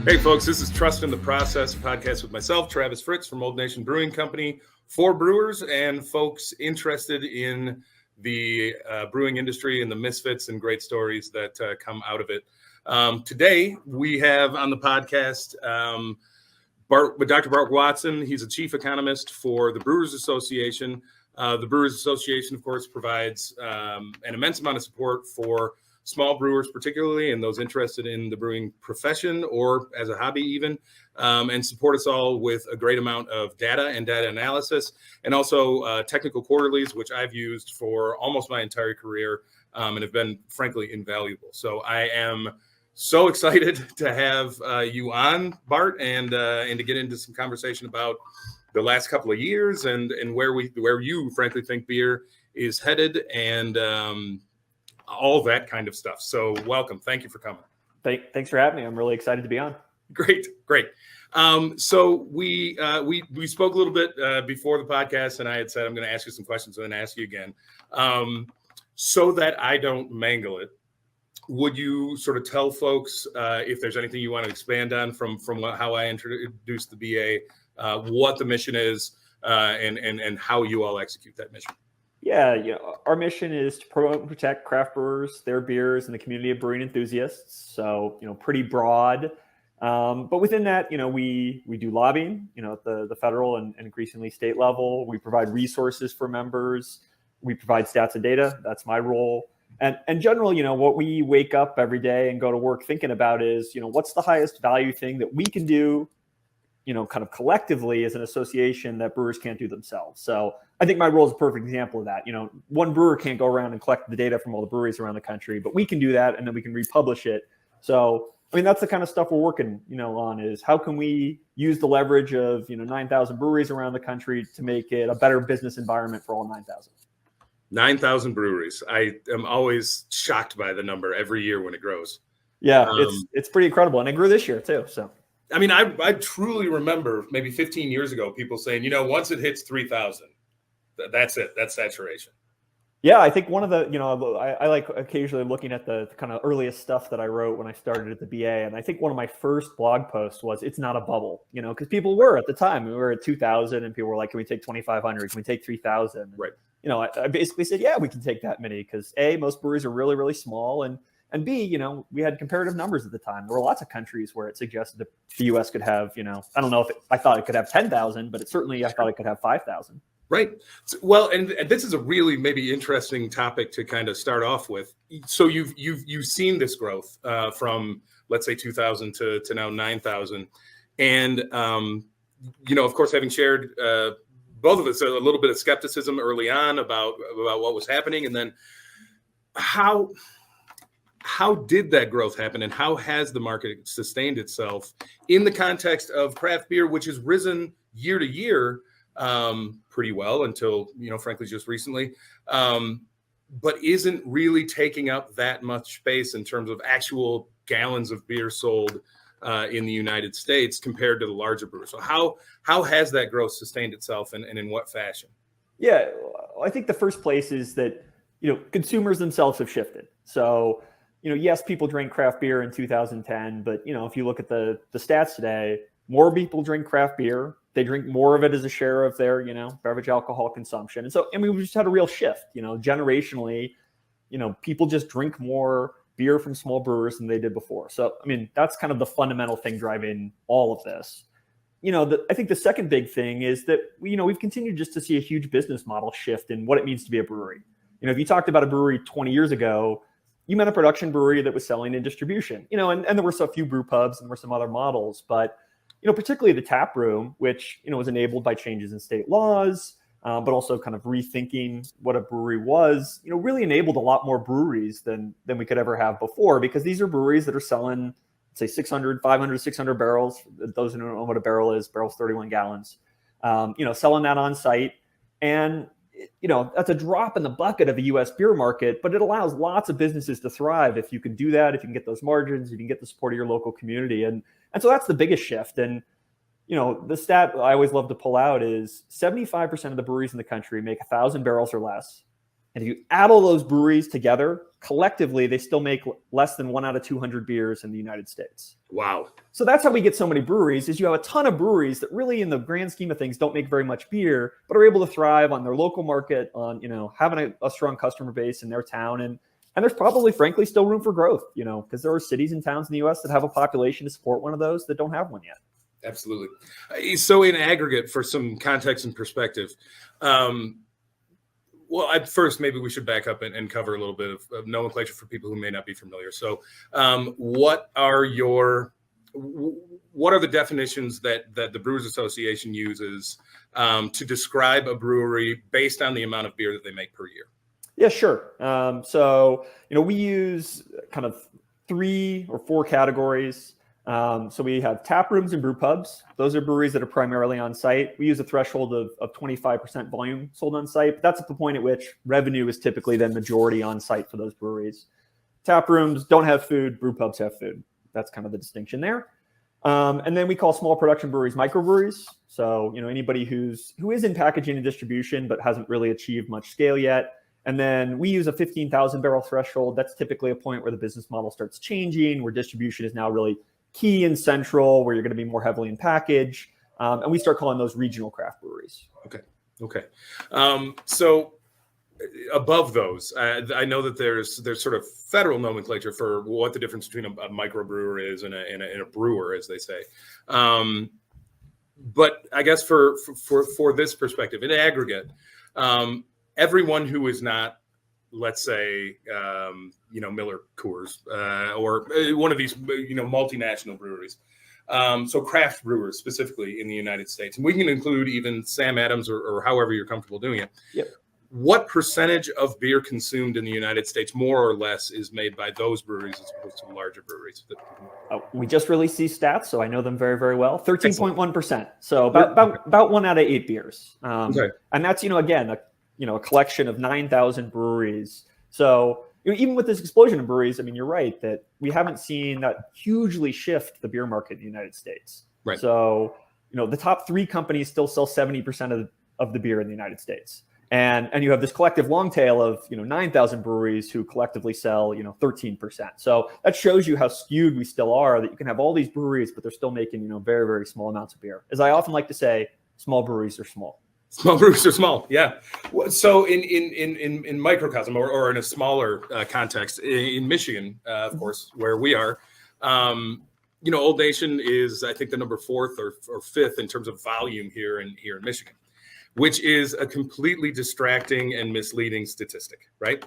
Hey, folks, this is Trust in the Process, a podcast with myself, Travis Fritz from Old Nation Brewing Company, for brewers and folks interested in the brewing industry and the misfits and great stories that come out of it. Today, we have on the podcast Dr. Bart Watson. He's a chief economist for the Brewers Association. The Brewers Association, of course, provides an immense amount of support for small brewers, particularly, and those interested in the brewing profession or as a hobby even, and support us all with a great amount of data and data analysis, and also technical quarterlies, which I've used for almost my entire career and have been, frankly, invaluable. So I am so excited to have you on, Bart, and to get into some conversation about the last couple of years and where you, frankly, think beer is headed, and all that kind of stuff. So welcome. Thank you for coming. Thanks for having me. I'm really excited to be on. Great. So we spoke a little bit before the podcast, and I had said I'm going to ask you some questions and then ask you again. So that I don't mangle it, would you sort of tell folks if there's anything you want to expand on from how I introduced the BA, what the mission is, and how you all execute that mission? Yeah, our mission is to promote and protect craft brewers, their beers, and the community of brewing enthusiasts. So, pretty broad. But within that, we do lobbying, at the federal and increasingly state level. We provide resources for members. We provide stats and data. That's my role. And in general, what we wake up every day and go to work thinking about is, what's the highest value thing that we can do, kind of collectively as an association that brewers can't do themselves. So I think my role is a perfect example of that. One brewer can't go around and collect the data from all the breweries around the country, but we can do that, and then we can republish it. So, that's the kind of stuff we're working, on, is how can we use the leverage of, 9,000 breweries around the country to make it a better business environment for all 9,000. 9,000 breweries. I am always shocked by the number every year when it grows. Yeah, it's pretty incredible. And it grew this year too. So, I truly remember maybe 15 years ago, people saying, once it hits 3,000, that's it. That's saturation. Yeah, I think one of the, I like occasionally looking at the kind of earliest stuff that I wrote when I started at the BA. And I think one of my first blog posts was, it's not a bubble, because people were at the time, we were at 2,000 and people were like, can we take 2,500? Can we take 3,000? Right. I basically said, yeah, we can take that many, because A, most breweries are really, really small. And B, we had comparative numbers at the time. There were lots of countries where it suggested that the U.S. could have, I don't know if I thought it could have 10,000, but I thought it could have 5,000. Right. Well, and this is a really maybe interesting topic to kind of start off with. So you've seen this growth from, let's say, 2,000 to now 9,000, and of course, having shared both of us a little bit of skepticism early on about what was happening, and then how did that growth happen, and how has the market sustained itself in the context of craft beer, which has risen year to year pretty well until, frankly, just recently, but isn't really taking up that much space in terms of actual gallons of beer sold in the United States compared to the larger brewers. So how has that growth sustained itself, and in what fashion? Yeah, I think the first place is that, consumers themselves have shifted. So, yes, people drank craft beer in 2010, but, if you look at the stats today, more people drink craft beer. They drink more of it as a share of their, beverage alcohol consumption. And so, we just had a real shift, generationally, people just drink more beer from small brewers than they did before. So, that's kind of the fundamental thing driving all of this. I think the second big thing is that, we've continued just to see a huge business model shift in what it means to be a brewery. If you talked about a brewery 20 years ago, you meant a production brewery that was selling in distribution, and there were so few brew pubs and there were some other models, but particularly the tap room, which, was enabled by changes in state laws, but also kind of rethinking what a brewery was, really enabled a lot more breweries than we could ever have before, because these are breweries that are selling, say, 500, 600 barrels. Those who don't know what a barrel is, barrel's 31 gallons, selling that on site. And, that's a drop in the bucket of the U.S. beer market, but it allows lots of businesses to thrive if you can do that, if you can get those margins, if you can get the support of your local community. And so that's the biggest shift. And, the stat I always love to pull out is 75% of the breweries in the country make 1,000 barrels or less. And if you add all those breweries together, collectively, they still make less than 1 out of 200 beers in the United States. Wow. So that's how we get so many breweries, is you have a ton of breweries that really, in the grand scheme of things, don't make very much beer, but are able to thrive on their local market, on, having a strong customer base in their town. And there's probably, frankly, still room for growth, because there are cities and towns in the U.S. that have a population to support one of those that don't have one yet. Absolutely. So in aggregate, for some context and perspective, first, maybe we should back up and cover a little bit of nomenclature for people who may not be familiar. So what are the definitions that the Brewers Association uses to describe a brewery based on the amount of beer that they make per year? Yeah, sure. So we use kind of 3 or 4 categories. So we have tap rooms and brew pubs. Those are breweries that are primarily on site. We use a threshold of 25% volume sold on site. But that's at the point at which revenue is typically then majority on site for those breweries. Tap rooms don't have food. Brew pubs have food. That's kind of the distinction there. And then we call small production breweries microbreweries. So anybody who is in packaging and distribution but hasn't really achieved much scale yet. And then we use a 15,000 barrel threshold. That's typically a point where the business model starts changing, where distribution is now really key and central, where you're going to be more heavily in package. And we start calling those regional craft breweries. Okay. So above those, I know that there's sort of federal nomenclature for what the difference between a microbrewer is and a brewer, as they say. But I guess for this perspective, in aggregate, everyone who is not, let's say, Miller Coors or one of these, multinational breweries. So craft brewers specifically in the United States, and we can include even Sam Adams or however you're comfortable doing it. Yep. What percentage of beer consumed in the United States, more or less, is made by those breweries as opposed to larger breweries? We just released these stats, so I know them very, very well. 13.1%. So about 1 out of 8 beers. Okay. And that's, again, a collection of 9,000 breweries. So even with this explosion of breweries, you're right that we haven't seen that hugely shift the beer market in the United States. Right. So, the top 3 companies still sell 70% of the beer in the United States. And you have this collective long tail of, 9,000 breweries who collectively sell, 13%. So that shows you how skewed we still are, that you can have all these breweries, but they're still making, very, very small amounts of beer. As I often like to say, small breweries are small. Small breweries are small, yeah. So in microcosm or in a smaller context, in Michigan, of course, where we are, Old Nation is, I think, the number 4th or 5th in terms of volume here in Michigan, which is a completely distracting and misleading statistic, right?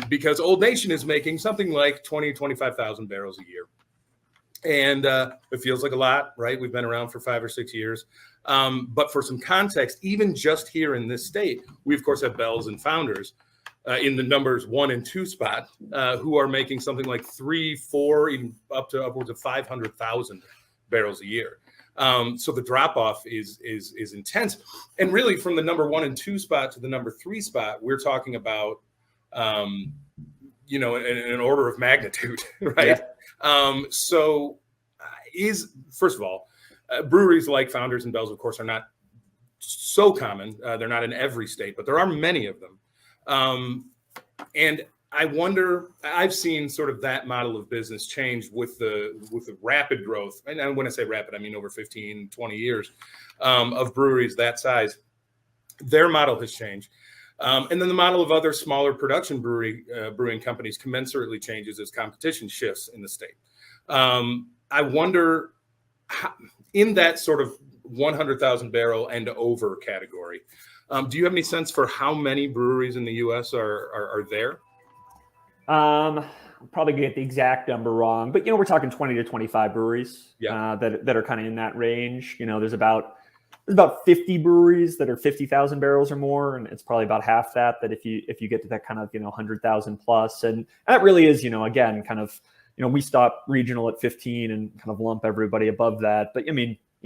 Because Old Nation is making something like 25,000 barrels a year. And it feels like a lot, right? We've been around for 5 or 6 years. But for some context, even just here in this state, we, of course, have Bell's and Founders in the numbers 1 and 2 spot who are making something like 3, 4, even up to upwards of 500,000 barrels a year. So the drop off is intense. And really, from the number 1 and 2 spot to the number 3 spot, we're talking about, an order of magnitude, right? Yeah. So first of all, breweries like Founders and Bell's, of course, are not so common. They're not in every state, but there are many of them. And I wonder, I've seen sort of that model of business change with the rapid growth. And when I say rapid, I mean over 15, 20 years of breweries that size. Their model has changed. And then the model of other smaller production brewing companies commensurately changes as competition shifts in the state. I wonder, in that sort of 100,000 barrel and over category, do you have any sense for how many breweries in the U.S. are there? I'll probably get the exact number wrong, but we're talking 20 to 25 breweries that are kind of in that range. There's about 50 breweries that are 50,000 barrels or more, and it's probably about half that if you get to that kind of 100,000 plus, and that really is again kind of we stop regional at 15 and kind of lump everybody above that, but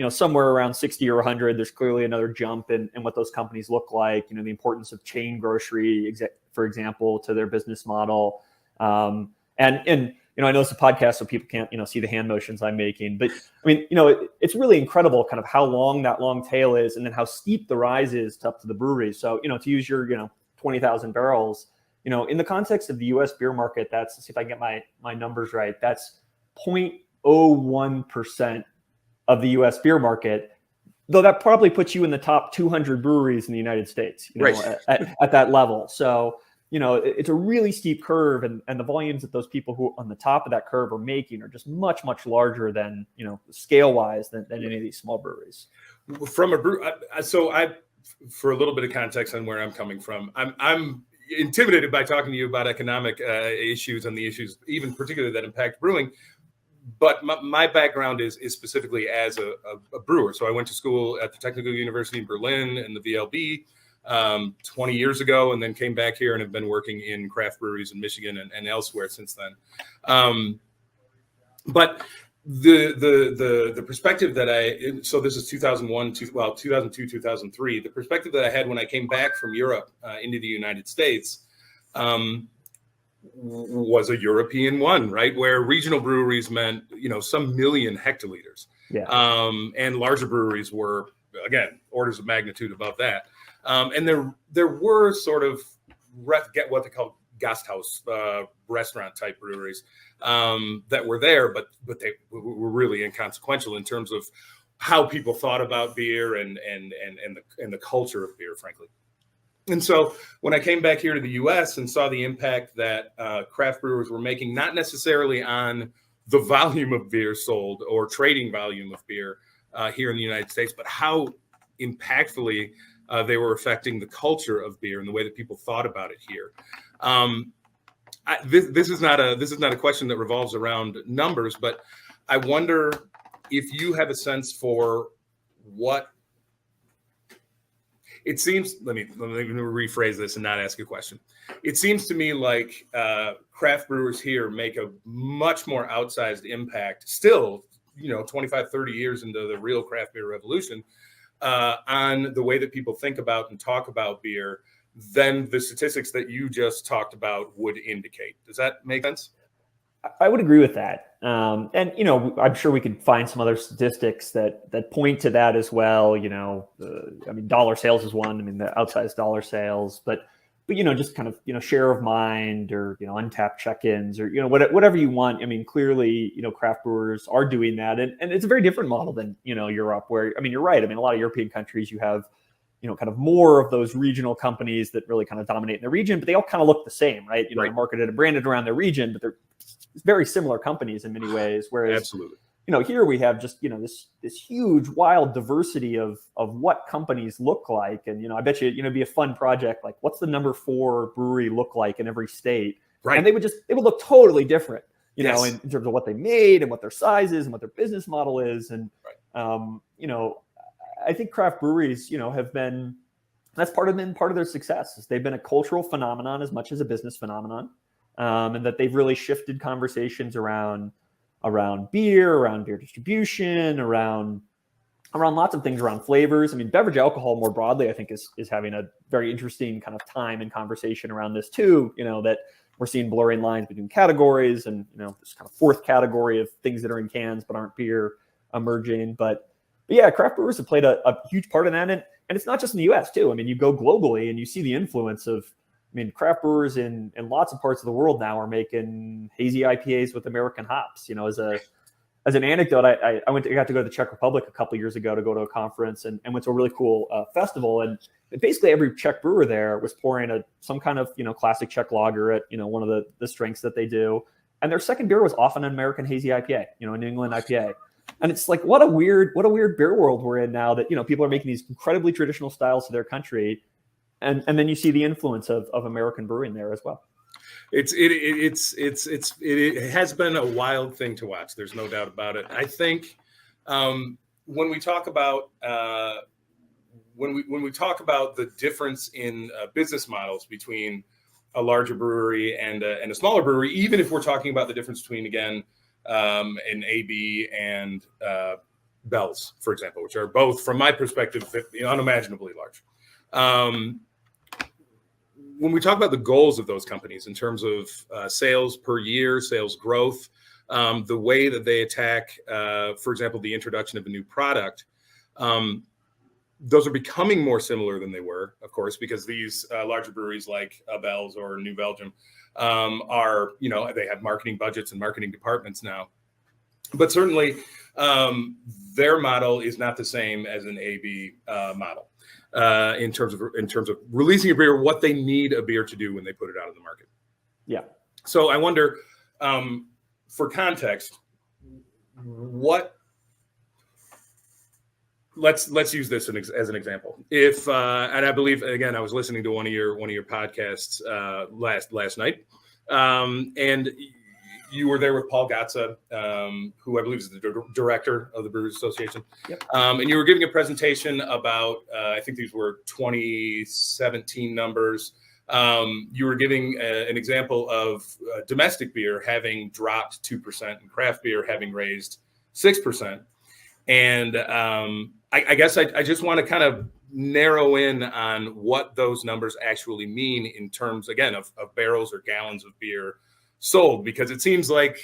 somewhere around 60 or 100, there's clearly another jump in what those companies look like. The importance of chain grocery, for example, to their business model. And I know it's a podcast, so people can't, see the hand motions I'm making, but it's really incredible kind of how long that long tail is and then how steep the rise is up to the breweries. So, to use your, 20,000 barrels. In the context of the U.S. beer market, let's see if I can get my numbers right. That's 0.01% of the U.S. beer market, though that probably puts you in the top 200 breweries in the United States, at that level. So, it's a really steep curve, and the volumes that those people who on the top of that curve are making are just much, much larger than, scale wise than any of these small breweries. From a brew, for a little bit of context on where I'm coming from, I'm intimidated by talking to you about economic issues and the issues, even particularly that impact brewing. But my background is specifically as a brewer. So I went to school at the Technical University in Berlin and the VLB 20 years ago, and then came back here and have been working in craft breweries in Michigan and elsewhere since then. But the perspective that so this is 2002, 2003, the perspective that I had when I came back from Europe into the United States was a European one, right? Where regional breweries meant, some million hectoliters. Yeah. And larger breweries were, again, orders of magnitude above that. And there were sort of get what they call Gasthaus, restaurant type breweries that were there, but they were really inconsequential in terms of how people thought about beer and the culture of beer, frankly. And so when I came back here to the U.S. and saw the impact that craft brewers were making, not necessarily on the volume of beer sold or trading volume of beer here in the United States, but how impactfully they were affecting the culture of beer and the way that people thought about it here. This is not a question that revolves around numbers, but I wonder if you have a sense for what it seems. Let me rephrase this and not ask a question. It seems to me like craft brewers here make a much more outsized impact still, 25, 30 years into the real craft beer revolution, on the way that people think about and talk about beer than the statistics that you just talked about would indicate. Does that make sense? I would agree with that. And, I'm sure we could find some other statistics that point to that as well. Dollar sales is one. The outsized dollar sales, but just kind of, share of mind or, untapped check-ins or, whatever you want. Clearly, craft brewers are doing that. And it's a very different model than, Europe where, you're right. A lot of European countries, you have, kind of more of those regional companies that really kind of dominate in the region, but they all kind of look the same, right? They're marketed and branded around their region, but they're very similar companies in many ways. Whereas, absolutely, here we have just, this huge, wild diversity of what companies look like. And, I bet you, it'd be a fun project. Like, what's the number 4 brewery look like in every state? Right. And they would look totally different, yes. In terms of what they made and what their size is and what their business model is. And, I think craft breweries, that's part of their success. They've been a cultural phenomenon as much as a business phenomenon, and that they've really shifted conversations around beer, around beer distribution, around lots of things, around flavors. Beverage alcohol more broadly, I think is having a very interesting kind of time and conversation around this too. That we're seeing blurring lines between categories and this kind of fourth category of things that are in cans but aren't beer emerging. But yeah, craft brewers have played a huge part in that. And it's not just in the US too. You go globally and you see the influence of, craft brewers in lots of parts of the world now are making hazy IPAs with American hops. As an anecdote, I got to go to the Czech Republic a couple of years ago to go to a conference and went to a really cool festival. And basically every Czech brewer there was pouring some kind of, classic Czech lager at, one of the strengths that they do. And their second beer was often an American hazy IPA, a New England IPA. And it's like, what a weird beer world we're in now that, people are making these incredibly traditional styles to their country. And then you see the influence of American brewing there as well. It has been a wild thing to watch. There's no doubt about it. I think when we talk about when we talk about the difference in business models between a larger brewery and a smaller brewery, even if we're talking about the difference between, again, an AB and Bell's, for example, which are both, from my perspective, unimaginably large. When we talk about the goals of those companies in terms of sales per year, sales growth, the way that they attack, for example, the introduction of a new product, those are becoming more similar than they were, of course, because these larger breweries like Bell's or New Belgium are, they have marketing budgets and marketing departments now. But certainly their model is not the same as an AB model in terms of releasing a beer, what they need a beer to do when they put it out in the market. Yeah. So I wonder, for context, let's use this as an example. If and I believe, again, I was listening to one of your podcasts last night, and you were there with Paul Gatza, who I believe is the director of the Brewers Association. Yep. And you were giving a presentation about, I think these were 2017 numbers. You were giving an example of domestic beer having dropped 2% and craft beer having raised 6%. And I guess I just want to kind of narrow in on what those numbers actually mean in terms, again, of barrels or gallons of beer sold, because it seems like,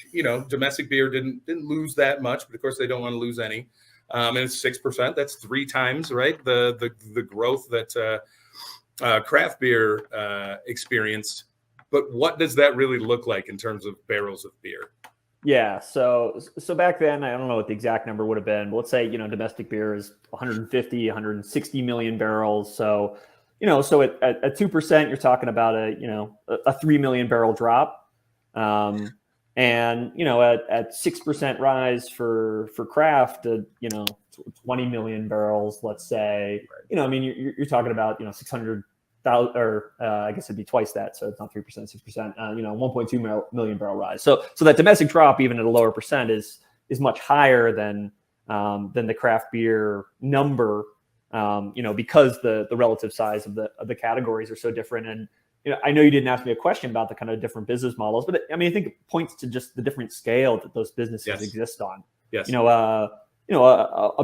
domestic beer didn't lose that much, but of course they don't want to lose any. And it's 6%. That's 3 times, right, the growth that craft beer experienced. But what does that really look like in terms of barrels of beer? Yeah. So back then, I don't know what the exact number would have been, but let's say, domestic beer is 150, 160 million barrels. So, so at 2%, you're talking about a 3 million barrel drop. And, at 6% rise for craft, 20 million barrels, let's say, you're talking about, 600,000, or I guess it'd be twice that. So it's not 3%, 6%, 1.2 million barrel rise. So that domestic drop, even at a lower percent, is much higher than the craft beer number, because the relative size of the categories are so different. And, I know you didn't ask me a question about the kind of different business models, but I think it points to just the different scale that those businesses exist on. Yes. A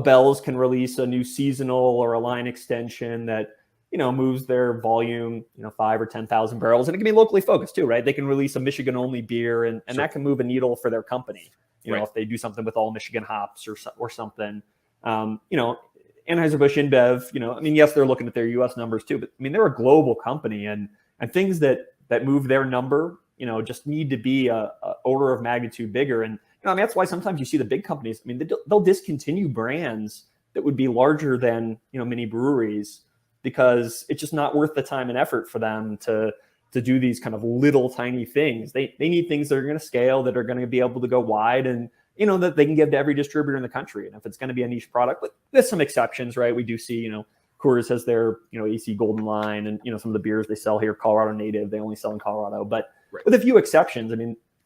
Bell's can release a new seasonal or a line extension that, moves their volume, 5 or 10,000 barrels, and it can be locally focused too, right? They can release a Michigan only beer, and Sure. that can move a needle for their company. Right. If they do something with all Michigan hops or something. Anheuser-Busch InBev, yes, they're looking at their U.S. numbers too, but they're a global company, and things that move their number, just need to be a order of magnitude bigger. And that's why sometimes you see the big companies. They'll discontinue brands that would be larger than mini breweries, because it's just not worth the time and effort for them to do these kind of little tiny things. They need things that are going to scale, that are going to be able to go wide, and that they can give to every distributor in the country. And if it's going to be a niche product, but there's some exceptions, right? We do see Coors has their AC Golden line, and some of the beers they sell here, Colorado native, they only sell in Colorado. But right. With a few exceptions,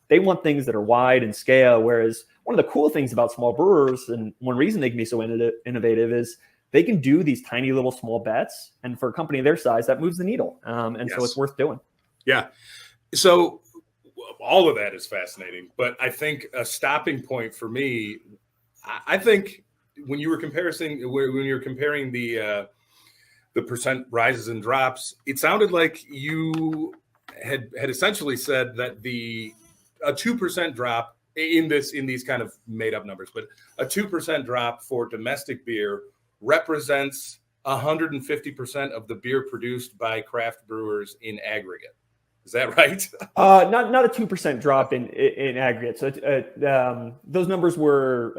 they want things that are wide and scale. Whereas one of the cool things about small brewers, and one reason they can be so innovative, is they can do these tiny little small bets, and for a company their size, that moves the needle. So it's worth doing. Yeah. So all of that is fascinating, but I think a stopping point for me, I think when you were comparing the percent rises and drops, it sounded like you had essentially said that a 2% drop in these kind of made up numbers, but a 2% drop for domestic beer represents 150% of the beer produced by craft brewers in aggregate. Is that right? Not a 2% drop in aggregate. So those numbers were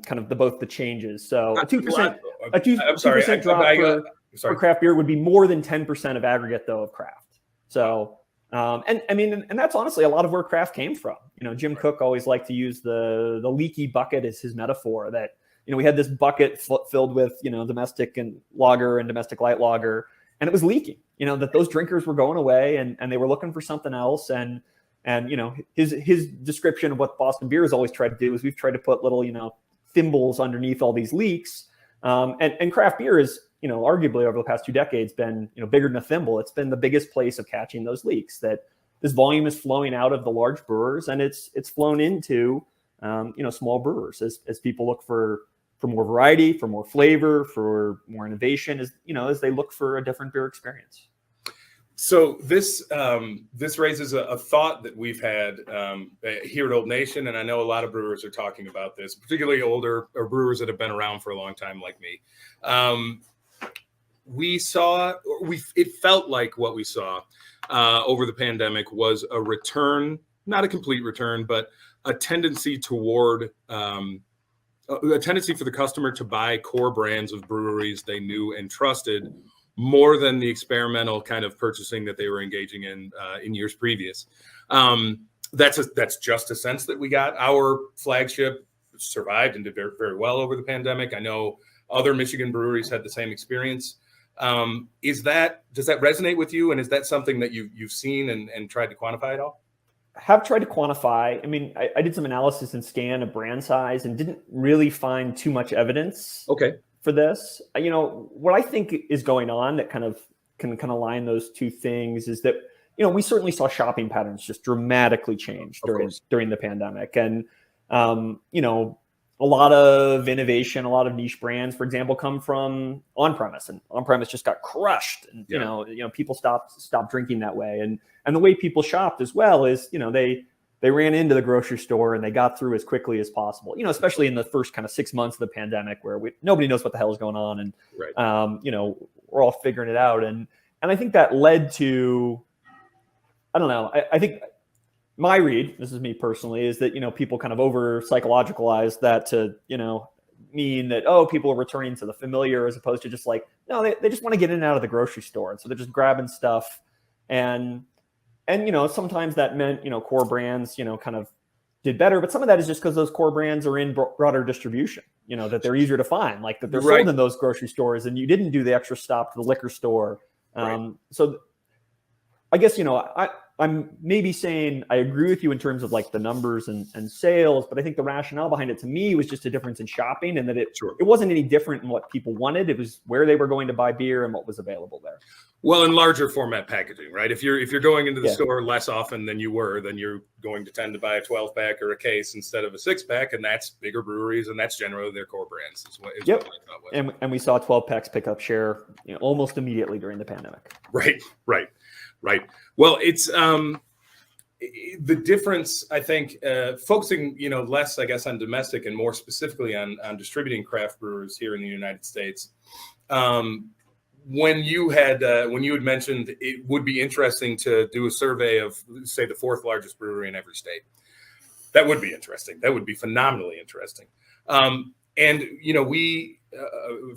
kind of both the changes. So a 2% drop for craft beer would be more than 10% of aggregate, though, of craft. So and that's honestly a lot of where craft came from. Jim Cook always liked to use the leaky bucket as his metaphor, that we had this bucket filled with domestic and lager and domestic light lager, and it was leaking. That those drinkers were going away, and they were looking for something else. And his description of what Boston Beer has always tried to do is we've tried to put little thimbles underneath all these leaks. And craft beer is arguably over the past 2 decades been bigger than a thimble. It's been the biggest place of catching those leaks. That this volume is flowing out of the large brewers, and it's flown into small brewers as people look for more variety, for more flavor, for more innovation, as they look for a different beer experience. So this raises a thought that we've had here at Old Nation, and I know a lot of brewers are talking about this, particularly older or brewers that have been around for a long time like me. we saw, it felt like what we saw over the pandemic was a return, not a complete return, but a tendency toward a tendency for the customer to buy core brands of breweries they knew and trusted more than the experimental kind of purchasing that they were engaging in years previous. That's just a sense that we got. Our flagship survived and did very, very well over the pandemic. I know other Michigan breweries had the same experience. Does that resonate with you? And is that something that you've seen and tried to quantify at all? Have tried to quantify. I mean, I did some analysis and scan of brand size and didn't really find too much evidence for this. You know, what I think is going on that can align those two things is that, you know, we certainly saw shopping patterns just dramatically change during the pandemic. And, you know, a lot of innovation, a lot of niche brands, for example, come from on-premise, and on-premise just got crushed. And, you know, people stopped drinking that way. And the way people shopped as well is, you know, they ran into the grocery store and they got through as quickly as possible, you know, especially in the first kind of 6 months of the pandemic where nobody knows what the hell is going on. And, you know, we're all figuring it out. And I think that led to, I don't know, I think my read, this is me personally, is that, you know, people kind of over psychologicalized that to, you know, mean that, oh, people are returning to the familiar as opposed to just like, no, they just want to get in and out of the grocery store. And so they're just grabbing stuff. And, you know, sometimes that meant, you know, core brands, you know, kind of did better. But some of that is just because those core brands are in broader distribution, you know, that they're easier to find, like that they're sold in those grocery stores and you didn't do the extra stop to the liquor store. So I guess, you know, I'm maybe saying I agree with you in terms of like the numbers and sales, but I think the rationale behind it to me was just a difference in shopping and that it wasn't any different in what people wanted. It was where they were going to buy beer and what was available there. Well, in larger format packaging, right? If you're going into the store less often than you were, then you're going to tend to buy a 12-pack or a case instead of a 6-pack, and that's bigger breweries, and that's generally their core brands. Is what I thought was. And we saw 12-packs pick up share, you know, almost immediately during the pandemic. Right. Well, it's the difference, I think, focusing, you know, less, I guess, on domestic and more specifically on distributing craft brewers here in the United States. When you had mentioned it would be interesting to do a survey of, say, the 4th largest brewery in every state, that would be interesting. That would be phenomenally interesting. And you know, we,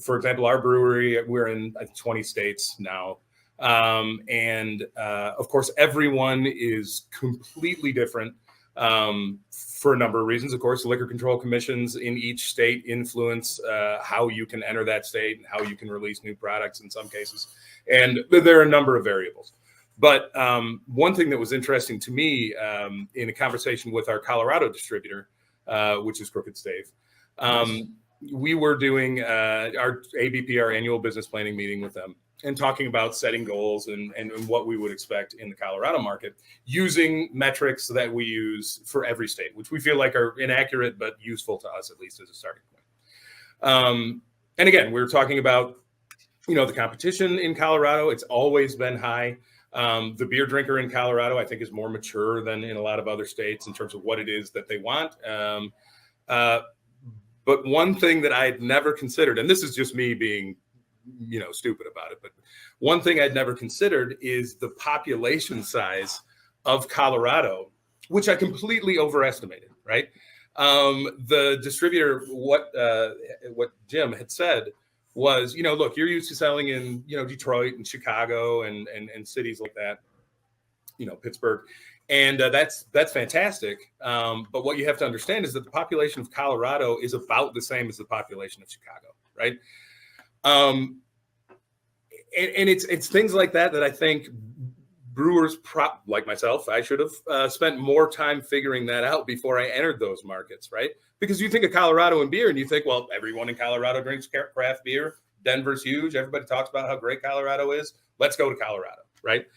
for example, our brewery, we're in 20 states now. And of course, everyone is completely different for a number of reasons. Of course, liquor control commissions in each state influence how you can enter that state and how you can release new products in some cases. And there are a number of variables. But one thing that was interesting to me in a conversation with our Colorado distributor, which is Crooked Stave, we were doing our ABP, our annual business planning meeting with them, and talking about setting goals and what we would expect in the Colorado market using metrics that we use for every state, which we feel like are inaccurate, but useful to us, at least as a starting point. And again, we were talking about, you know, the competition in Colorado. It's always been high. The beer drinker in Colorado, I think, is more mature than in a lot of other states in terms of what it is that they want. But one thing that I had never considered, and this is just me being, you know, stupid about it, but one thing I'd never considered is the population size of Colorado, which I completely overestimated, right? The distributor, what Jim had said was, you know, look, you're used to selling in, you know, Detroit and Chicago and cities like that, you know, Pittsburgh. And that's fantastic. But what you have to understand is that the population of Colorado is about the same as the population of Chicago, right? And it's things like that I think brewers, like myself, I should have spent more time figuring that out before I entered those markets, right? Because you think of Colorado and beer and you think, well, everyone in Colorado drinks craft beer. Denver's huge. Everybody talks about how great Colorado is. Let's go to Colorado, right?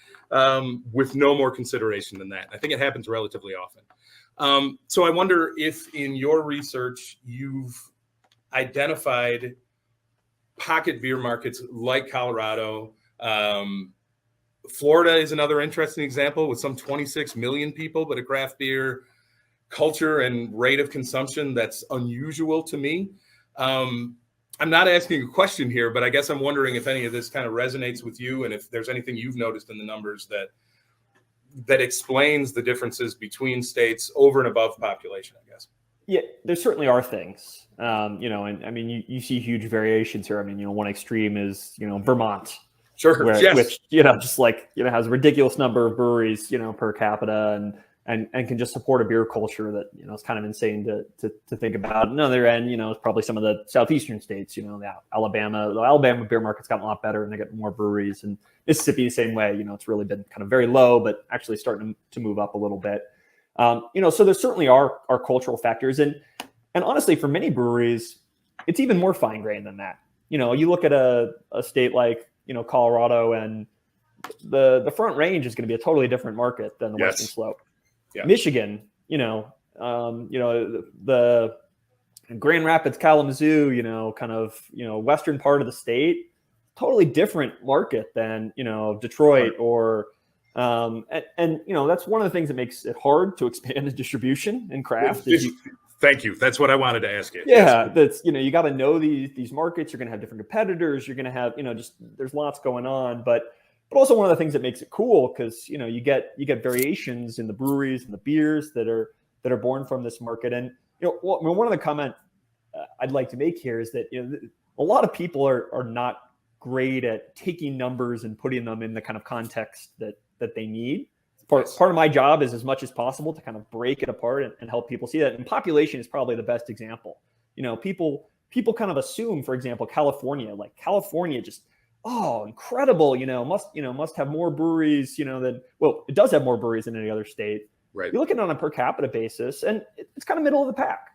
With no more consideration than that. I think it happens relatively often. So I wonder if in your research, you've identified pocket beer markets like Colorado. Florida is another interesting example with some 26 million people, but a craft beer culture and rate of consumption that's unusual to me. I'm not asking a question here, but I guess I'm wondering if any of this kind of resonates with you, and if there's anything you've noticed in the numbers that explains the differences between states over and above population, I guess. Yeah, there certainly are things, and I mean, you see huge variations here. I mean, one extreme is, Vermont, Sure. Yes. which, just like, has a ridiculous number of breweries, per capita, and can just support a beer culture that, is kind of insane to think about. On the other end, it's probably some of the southeastern states, the Alabama beer market's gotten a lot better and they get more breweries, and Mississippi the same way. It's really been kind of very low, but actually starting to move up a little bit. So there certainly are cultural factors, and honestly, for many breweries, it's even more fine grained than that. You look at a state like, Colorado, and the Front Range is going to be a totally different market than the Western Slope. Yeah. Michigan, the Grand Rapids, Kalamazoo, western part of the state, totally different market than, Detroit or. That's one of the things that makes it hard to expand the distribution in craft. Thank you. That's what I wanted to ask you. Yeah, yes. That's, you got to know these markets. You're going to have different competitors. You're going to have, just there's lots going on. But also one of the things that makes it cool, because you get variations in the breweries and the beers that are born from this market. And one of the comments I'd like to make here is that a lot of people are not great at taking numbers and putting them in the kind of context that they need. Part of my job is, as much as possible, to kind of break it apart and help people see that. And population is probably the best example. People kind of assume, for example, California just, incredible, must have more breweries, than, well, it does have more breweries than any other state. Right. You look at it on a per capita basis, and it's kind of middle of the pack.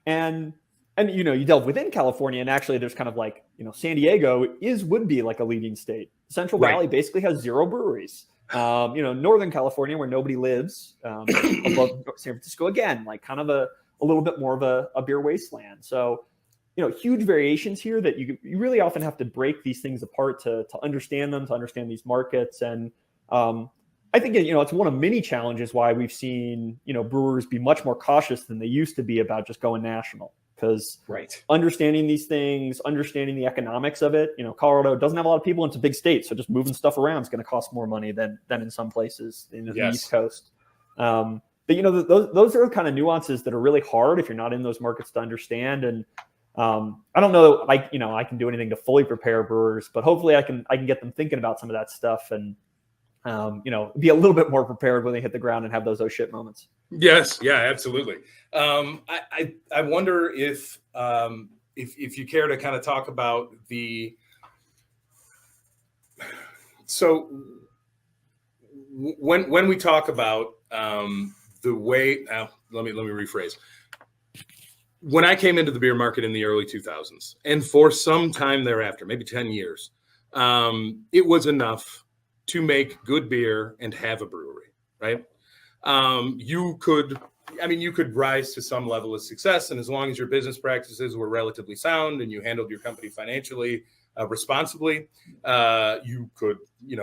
And you delve within California, and actually there's kind of like, San Diego would be like a leading state. Central Valley basically has 0 breweries. Northern California, where nobody lives, above San Francisco, again, like kind of a little bit more of a beer wasteland. So, huge variations here that you really often have to break these things apart to understand them, to understand these markets. And I think, it's one of many challenges why we've seen, brewers be much more cautious than they used to be about just going national. Because understanding these things, understanding the economics of it, Colorado doesn't have a lot of people, and it's a big state, so just moving stuff around is going to cost more money than in some places in the East Coast. But those are kind of nuances that are really hard if you're not in those markets to understand. And I don't know, I can do anything to fully prepare brewers, but hopefully I can get them thinking about some of that stuff and be a little bit more prepared when they hit the ground and have those shit moments. Yes. Yeah, absolutely. I wonder if you care to kind of talk about so when we talk about the way, let me rephrase. When I came into the beer market in the early 2000s, and for some time thereafter, maybe 10 years, it was enough to make good beer and have a brewery, right? You could rise to some level of success, and as long as your business practices were relatively sound and you handled your company financially responsibly, you could,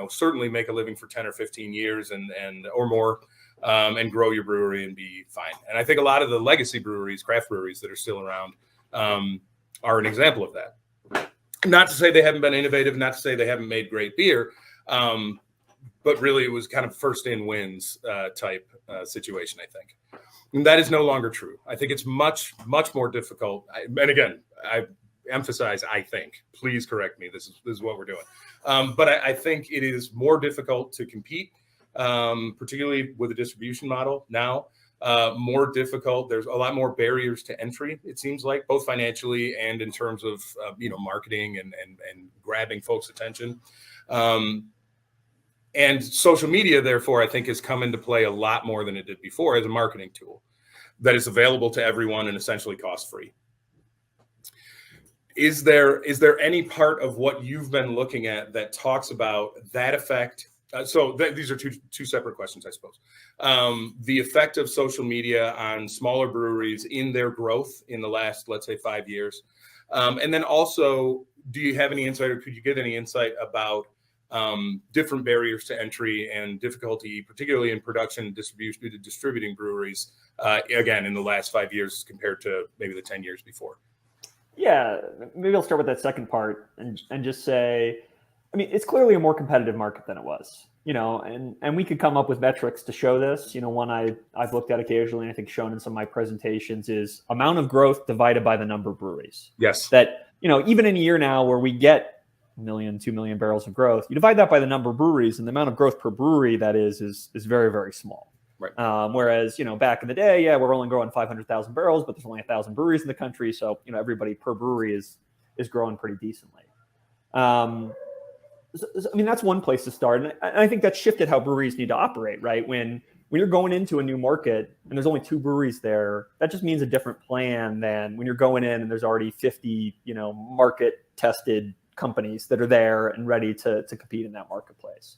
certainly make a living for 10 or 15 years and or more, and grow your brewery and be fine. And I think a lot of the legacy breweries, craft breweries that are still around, are an example of that. Not to say they haven't been innovative, not to say they haven't made great beer, but really it was kind of first in wins type situation, I think. And that is no longer true. I think it's much, much more difficult. And again, I emphasize, I think, please correct me. This is what we're doing. But I think it is more difficult to compete, particularly with a distribution model now. More difficult. There's a lot more barriers to entry, it seems like, both financially and in terms of marketing and grabbing folks' attention. And social media, therefore, I think has come into play a lot more than it did before as a marketing tool that is available to everyone and essentially cost-free. Is there any part of what you've been looking at that talks about that effect? These are two separate questions, I suppose. The effect of social media on smaller breweries in their growth in the last, let's say, 5 years. And then also, do you have any insight, or could you give any insight about different barriers to entry and difficulty, particularly in production and distributing breweries, again, in the last 5 years compared to maybe the 10 years before? Yeah, maybe I'll start with that second part and just say, I mean, it's clearly a more competitive market than it was, and we could come up with metrics to show this. One I've looked at occasionally, and I think shown in some of my presentations, is amount of growth divided by the number of breweries. Yes. That, even in a year now where we get 1 million, 2 million barrels of growth, you divide that by the number of breweries, and the amount of growth per brewery that is very, very small. Right. Whereas, back in the day, we're only growing 500,000 barrels, but there's only 1,000 breweries in the country. So, everybody per brewery is growing pretty decently. I mean, that's one place to start. And I think that's shifted how breweries need to operate, right? When you're going into a new market and there's only 2 breweries there, that just means a different plan than when you're going in and there's already 50, market tested companies that are there and ready to compete in that marketplace.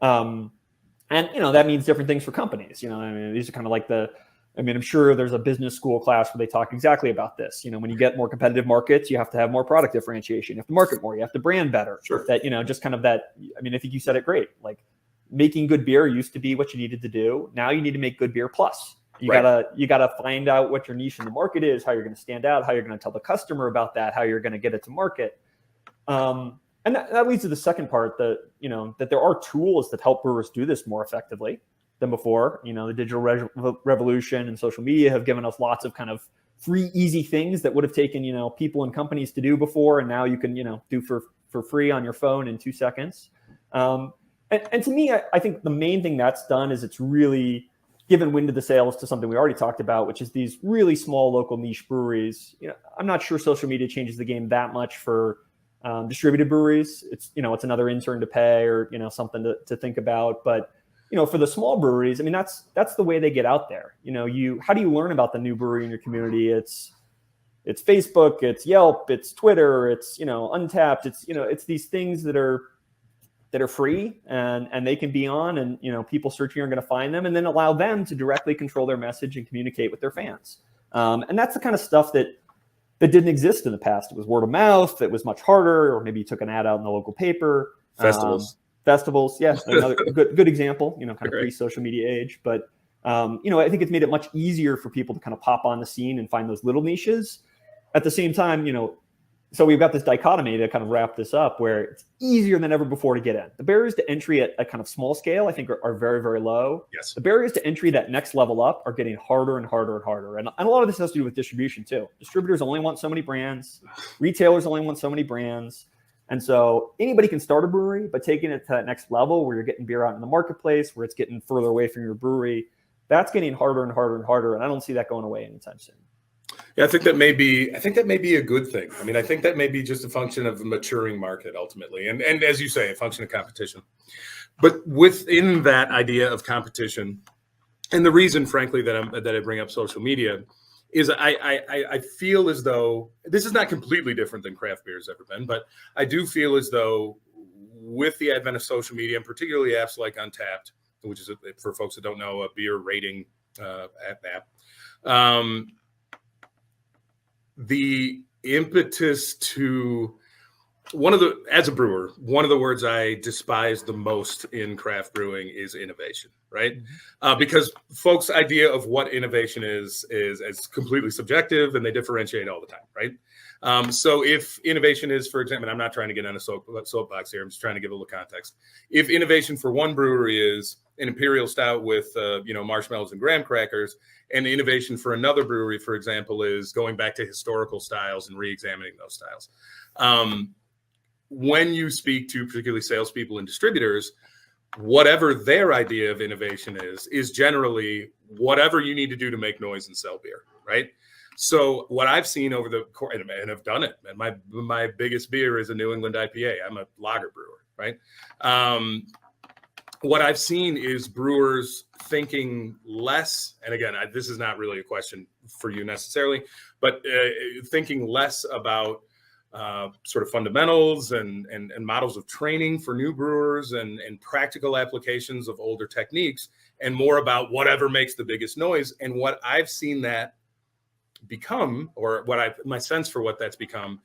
And, that means different things for companies. I mean, these are kind of like I'm sure there's a business school class where they talk exactly about this. When you get more competitive markets, you have to have more product differentiation. You have to market more. You have to brand better. Sure. That, just kind of that. I mean, I think you said it great. Like, making good beer used to be what you needed to do. Now you need to make good beer plus. You gotta find out what your niche in the market is, how you're going to stand out, how you're going to tell the customer about that, how you're going to get it to market. And that leads to the second part, that there are tools that help brewers do this more effectively than before. The digital revolution and social media have given us lots of kind of free, easy things that would have taken, people and companies to do before. And now you can, do for free on your phone in 2 seconds. And to me, I think the main thing that's done is it's really given wind to the sails to something we already talked about, which is these really small local niche breweries. I'm not sure social media changes the game that much for distributed breweries. It's another intern to pay, or something to think about. But for the small breweries, I mean, that's the way they get out there. How do you learn about the new brewery in your community? It's Facebook, it's Yelp, it's Twitter, it's Untapped. It's these things that are free and they can be on, and people searching are going to find them, and then allow them to directly control their message and communicate with their fans. And that's the kind of stuff that didn't exist in the past. It was word of mouth. It was much harder, or maybe you took an ad out in the local paper. Festivals. Yeah. Another good example, kind of pre-social media age. But, I think it's made it much easier for people to kind of pop on the scene and find those little niches. At the same time, so we've got this dichotomy to kind of wrap this up, where it's easier than ever before to get in. The barriers to entry at a kind of small scale, I think, are very, very low. Yes. The barriers to entry that next level up are getting harder and harder and harder. And a lot of this has to do with distribution too. Distributors only want so many brands. Retailers only want so many brands. And so anybody can start a brewery, but taking it to that next level where you're getting beer out in the marketplace, where it's getting further away from your brewery, that's getting harder and harder and harder. And I don't see that going away anytime soon. Yeah, I think that may be a good thing. I mean, I think that may be just a function of a maturing market ultimately. And as you say, a function of competition. But within that idea of competition, and the reason, frankly, that I bring up social media is I feel as though this is not completely different than craft beer has ever been, but I do feel as though with the advent of social media, and particularly apps like Untapped, which is, for folks that don't know, a beer rating app, the impetus to as a brewer, one of the words I despise the most in craft brewing is innovation, right? Because folks' idea of what innovation is completely subjective, and they differentiate all the time, right? So if innovation is, for example, and I'm not trying to get on a soapbox here, I'm just trying to give a little context. If innovation for one brewery is an imperial stout with marshmallows and graham crackers, and innovation for another brewery, for example, is going back to historical styles and re-examining those styles. When you speak to particularly salespeople and distributors, whatever their idea of innovation is generally whatever you need to do to make noise and sell beer, right? So what I've seen over the course, and I've done it, and my biggest beer is a New England IPA. I'm a lager brewer, right? What I've seen is brewers thinking less, and again, this is not really a question for you necessarily, but thinking less about sort of fundamentals and models of training for new brewers and practical applications of older techniques, and more about whatever makes the biggest noise. And what I've seen that become, or my sense for what that's become,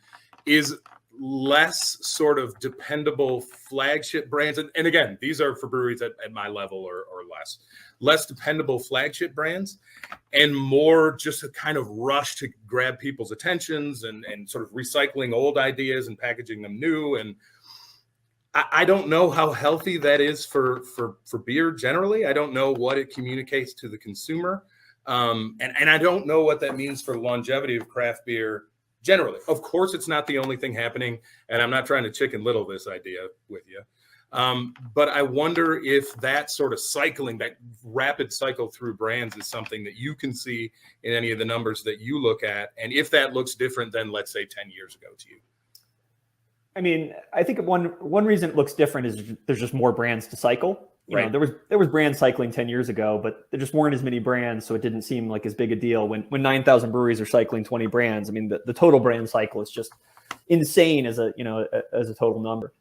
is less sort of dependable flagship brands. And again, these are for breweries at my level or less dependable flagship brands, and more just a kind of rush to grab people's attentions and sort of recycling old ideas and packaging them new. And I don't know how healthy that is for beer generally. I don't know what it communicates to the consumer. And I don't know what that means for longevity of craft beer generally. Of course, it's not the only thing happening, and I'm not trying to Chicken Little this idea with you. But I wonder if that sort of cycling, that rapid cycle through brands is something that you can see in any of the numbers that you look at, and if that looks different than, let's say, 10 years ago to you. I mean, I think one reason it looks different is there's just more brands to cycle. You know, there was brand cycling 10 years ago, but there just weren't as many brands, so it didn't seem like as big a deal. When 9,000 breweries are cycling 20 brands, I mean, the total brand cycle is just insane as a total number.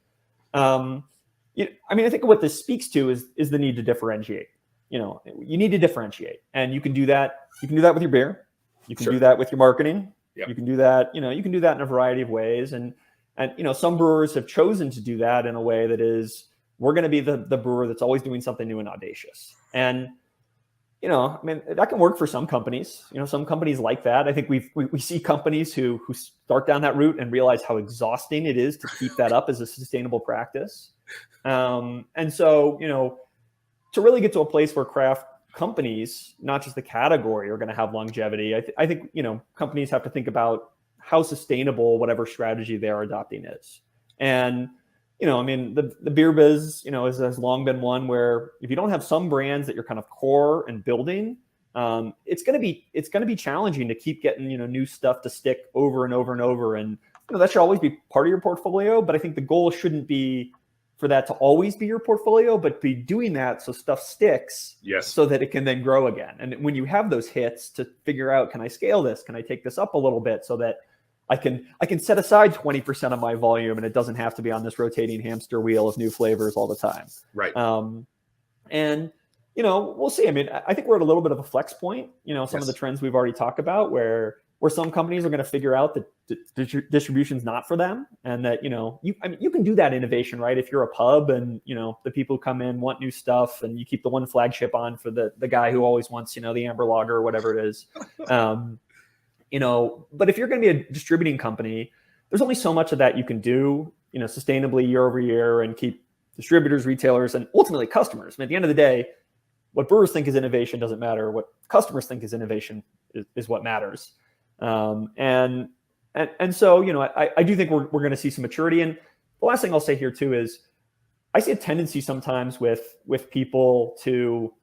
I mean, I think what this speaks to is the need to differentiate. You know, you need to differentiate, and you can do that. You can do that with your beer. You can do that with your marketing. Yep. You can do that. You can do that in a variety of ways, and some brewers have chosen to do that in a way that is, we're going to be the brewer that's always doing something new and audacious. And, I mean, that can work for some companies. Some companies like that. I think we see companies who start down that route and realize how exhausting it is to keep that up as a sustainable practice. And so, to really get to a place where craft companies, not just the category, are going to have longevity, I think, companies have to think about how sustainable whatever strategy they are adopting is. And, I mean, the beer biz, has long been one where if you don't have some brands that you're kind of core and building, it's going to be challenging to keep getting, new stuff to stick over and over and over. And, that should always be part of your portfolio. But I think the goal shouldn't be for that to always be your portfolio, but be doing that so stuff sticks, so that it can then grow again. And when you have those hits, to figure out, can I scale this? Can I take this up a little bit so that I can set aside 20% of my volume, and it doesn't have to be on this rotating hamster wheel of new flavors all the time. Right. And, we'll see. I mean, I think we're at a little bit of a flex point, some of the trends we've already talked about where some companies are going to figure out that distribution's not for them. And that, you can do that innovation, right? If you're a pub and, the people who come in want new stuff, and you keep the one flagship on for the guy who always wants, the amber lager or whatever it is. But if you're going to be a distributing company, there's only so much of that you can do, sustainably year over year, and keep distributors, retailers, and ultimately customers. And at the end of the day, what brewers think is innovation doesn't matter. What customers think is innovation is what matters. And so, I do think we're going to see some maturity. And the last thing I'll say here too is I see a tendency sometimes with people to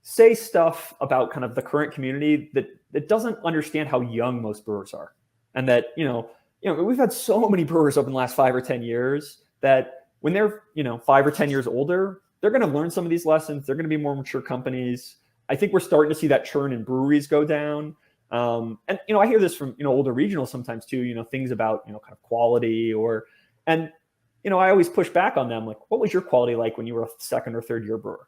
say stuff about kind of the current community that doesn't understand how young most brewers are. And that, we've had so many brewers over the last 5 or 10 years that when they're, 5 or 10 years older, they're going to learn some of these lessons. They're going to be more mature companies. I think we're starting to see that churn in breweries go down. And, I hear this from, older regionals sometimes too, things about, kind of quality I always push back on them. Like, what was your quality like when you were a second or third year brewer?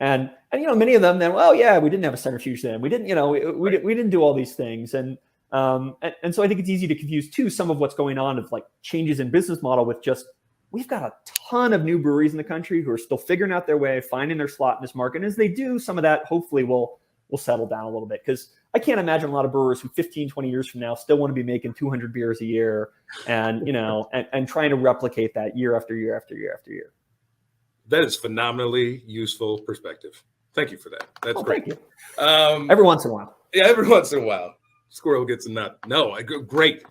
And many of them then, well, yeah, we didn't have a centrifuge then. We didn't, we didn't do all these things. And so I think it's easy to confuse too some of what's going on of like changes in business model with just, we've got a ton of new breweries in the country who are still figuring out their way, finding their slot in this market. And as they do, some of that hopefully will settle down a little bit, because I can't imagine a lot of brewers who 15, 20 years from now still want to be making 200 beers a year and, and trying to replicate that year after year after year after year. That is phenomenally useful perspective. Thank you for that. That's great. Thank you. Every once in a while. Yeah, every once in a while. Squirrel gets a nut. No, great.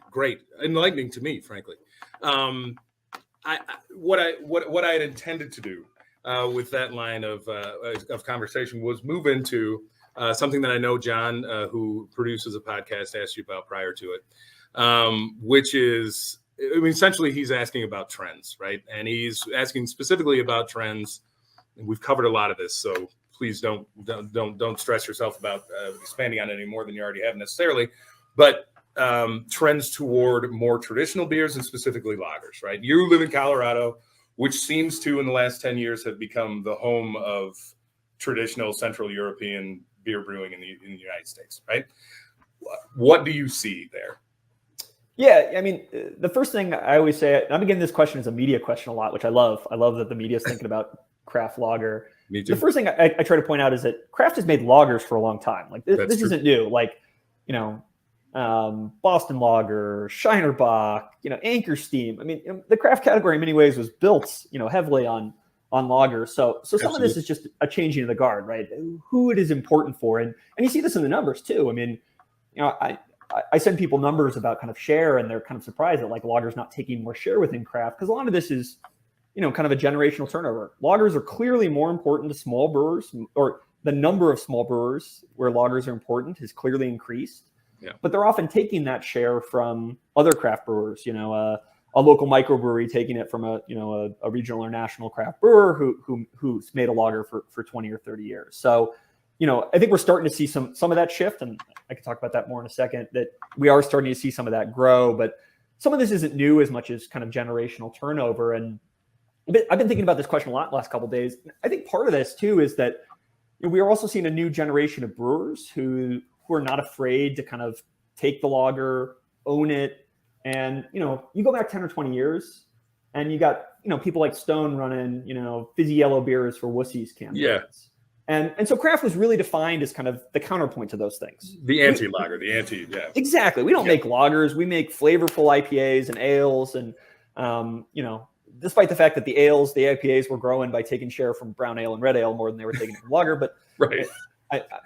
Enlightening to me, frankly. What I had intended to do with that line of conversation was move into something that I know John, who produces a podcast, asked you about prior to it, which is, essentially he's asking about trends, right? And he's asking specifically about trends. And we've covered a lot of this, so please don't stress yourself about expanding on it any more than you already have necessarily. But trends toward more traditional beers and specifically lagers, right? You live in Colorado, which seems to, in the last 10 years, have become the home of traditional Central European beer brewing in the United States, right? What do you see there? Yeah, I mean, the first thing I always say, I'm getting this question as a media question a lot, which I love. I love that the media is thinking about craft lager. Me too. The first thing I try to point out is that craft has made lagers for a long time. Like this isn't new. Like, Boston Lager, Shiner Bock, Anchor Steam. I mean, the craft category in many ways was built, heavily on lagers. So some of this is just a changing of the guard, right? Who it is important for, and you see this in the numbers too. I mean, I send people numbers about kind of share, and they're kind of surprised that like lagers not taking more share within craft, because a lot of this is, kind of a generational turnover. Lagers are clearly more important to small brewers, or the number of small brewers where lagers are important has clearly increased. Yeah. But they're often taking that share from other craft brewers, a local microbrewery taking it from a regional or national craft brewer who's made a lager for 20 or 30 years. So, I think we're starting to see some of that shift, and I can talk about that more in a second, that we are starting to see some of that grow, but some of this isn't new as much as kind of generational turnover. And I've been thinking about this question a lot the last couple of days. I think part of this too is that we are also seeing a new generation of brewers who are not afraid to kind of take the lager, own it. And, you go back 10 or 20 years and you got, people like Stone running, fizzy yellow beers for wussies campaigns. Yeah. And so craft was really defined as kind of the counterpoint to those things. The anti-lager, yeah. Exactly. We don't make lagers. We make flavorful IPAs and ales. And, despite the fact that the ales, the IPAs were growing by taking share from brown ale and red ale more than they were taking from lager. But right.